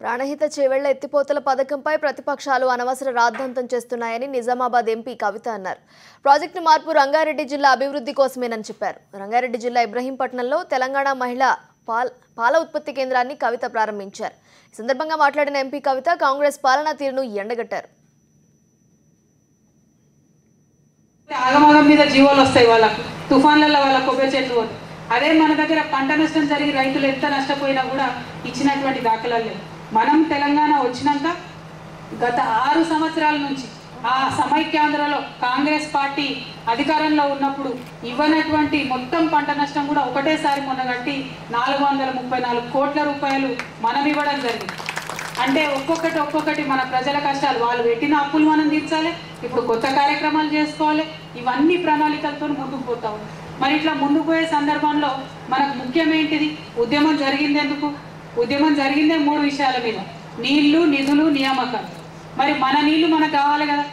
ప్రాణహిత చేవెళ్ల ఎత్తిపోతల పథకంపై ప్రతిపక్షాలు అనవసర రాద్ధాంతం చేస్తున్నాయని నిజామాబాద్ ఎంపీ కవిత అన్నారు. ప్రాజెక్టు మార్పు రంగారెడ్డి జిల్లా అభివృద్ధి కోసమేనని చెప్పారు. రంగారెడ్డి జిల్లా ఇబ్రహీంపట్నంలో తెలంగాణ మహిళా పాల ఉత్పత్తి కేంద్రాన్ని కవిత ప్రారంభించారు. ఈ సందర్భంగా మాట్లాడిన ఎంపీ కవిత కాంగ్రెస్ పాలనా తీరును ఎండగట్టారు. ఆగమగం మీద జీవాలు వస్తాయి, వాళ్ళకు తుఫాన్లలో వాళ్ళ కొబ్బరి చెట్లు. అదే మన దగ్గర పంట నష్టం జరిగి రైతులు ఎంత నష్టపోయినా కూడా ఇచ్చినటువంటి దాఖలాలు లేవు. మనం తెలంగాణ వచ్చినాక గత 6 సంవత్సరాల నుంచి ఆ సమైక్యాంధ్రలో కాంగ్రెస్ పార్టీ అధికారంలో ఉన్నప్పుడు ఇవ్వనటువంటి మొత్తం పంట నష్టం కూడా ఒకటేసారి మొన్న కట్టి 434 కోట్ల రూపాయలు మనం ఇవ్వడం జరిగింది. అంటే ఒక్కొక్కటి మన ప్రజల కష్టాలు, వాళ్ళు పెట్టిన అప్పులు మనం తీర్చాలి, ఇప్పుడు కొత్త కార్యక్రమాలు చేసుకోవాలి. ఇవన్నీ ప్రణాళికలతో ముందుకు పోతాం. మరి ఇట్లా ముందుకు పోయే సందర్భంలో మనకు ముఖ్యమేంటిది? ఉద్యమం జరిగింది ఎందుకు? ఉద్యమం జరిగిందే 3 విషయాల మీద: నీళ్లు, నిధులు, నియామకాలు. మరి మన నీళ్లు మనకు కావాలి కదా.